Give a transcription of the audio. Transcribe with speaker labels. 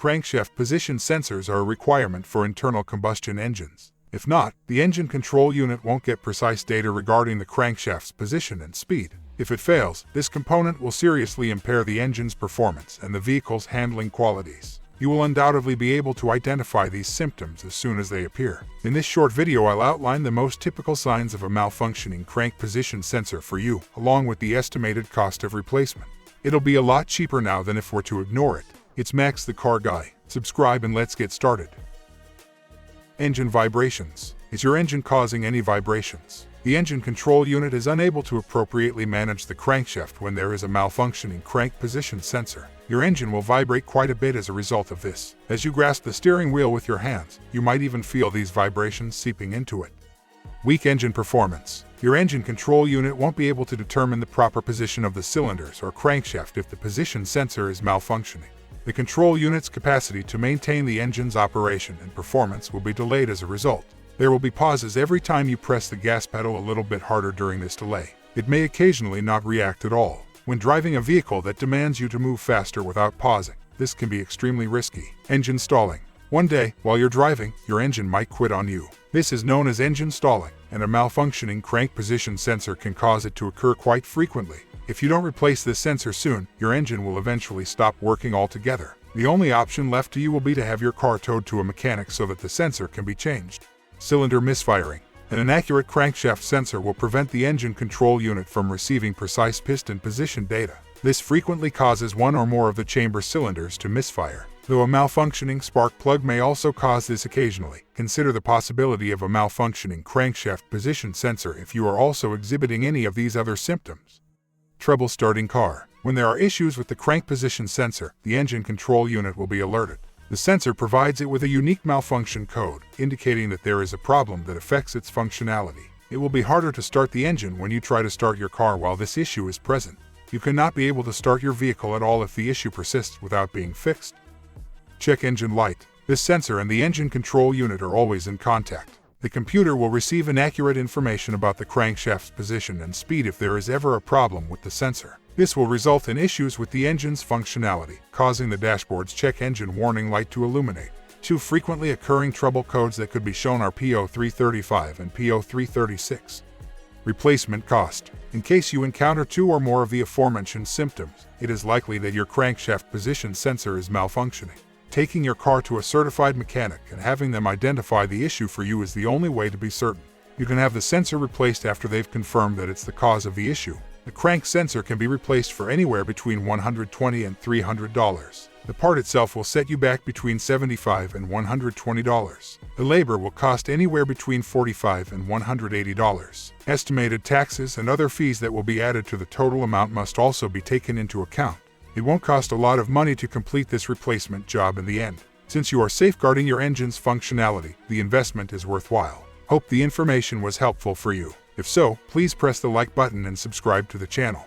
Speaker 1: crankshaft position sensors are a requirement for internal combustion engines. If not, the engine control unit won't get precise data regarding the crankshaft's position and speed. If it fails, this component will seriously impair the engine's performance and the vehicle's handling qualities. You will undoubtedly be able to identify these symptoms as soon as they appear. In this short video, I'll outline the most typical signs of a malfunctioning crank position sensor for you, along with the estimated cost of replacement. It'll be a lot cheaper now than if we're to ignore it. It's Max the Car Guy. Subscribe and let's get started. Engine vibrations. Is your engine causing any vibrations? The engine control unit is unable to appropriately manage the crankshaft when there is a malfunctioning crank position sensor. Your engine will vibrate quite a bit as a result of this. As you grasp the steering wheel with your hands, you might even feel these vibrations seeping into it. Weak engine performance. Your engine control unit won't be able to determine the proper position of the cylinders or crankshaft if the position sensor is malfunctioning. The control unit's capacity to maintain the engine's operation and performance will be delayed as a result. There will be pauses every time you press the gas pedal a little bit harder during this delay. It may occasionally not react at all. When driving a vehicle that demands you to move faster without pausing, this can be extremely risky. Engine stalling. One day, while you're driving, your engine might quit on you. This is known as engine stalling, and a malfunctioning crank position sensor can cause it to occur quite frequently. If you don't replace this sensor soon, your engine will eventually stop working altogether. The only option left to you will be to have your car towed to a mechanic so that the sensor can be changed. Cylinder misfiring. An inaccurate crankshaft sensor will prevent the engine control unit from receiving precise piston position data. This frequently causes one or more of the chamber cylinders to misfire. Though a malfunctioning spark plug may also cause this occasionally, consider the possibility of a malfunctioning crankshaft position sensor if you are also exhibiting any of these other symptoms. Trouble starting car. When there are issues with the crank position sensor, the engine control unit will be alerted. The sensor provides it with a unique malfunction code, indicating that there is a problem that affects its functionality. It will be harder to start the engine when you try to start your car while this issue is present. You cannot be able to start your vehicle at all if the issue persists without being fixed. Check engine light. This sensor and the engine control unit are always in contact. The computer will receive inaccurate information about the crankshaft's position and speed if there is ever a problem with the sensor. This will result in issues with the engine's functionality, causing the dashboard's check engine warning light to illuminate. Two frequently occurring trouble codes that could be shown are P0335 and P0336. Replacement cost. In case you encounter two or more of the aforementioned symptoms, it is likely that your crankshaft position sensor is malfunctioning. Taking your car to a certified mechanic and having them identify the issue for you is the only way to be certain. You can have the sensor replaced after they've confirmed that it's the cause of the issue. The crank sensor can be replaced for anywhere between $120 and $300. The part itself will set you back between $75 and $120. The labor will cost anywhere between $45 and $180. Estimated taxes and other fees that will be added to the total amount must also be taken into account. It won't cost a lot of money to complete this replacement job in the end. Since you are safeguarding your engine's functionality, the investment is worthwhile. Hope the information was helpful for you. If so, please press the like button and subscribe to the channel.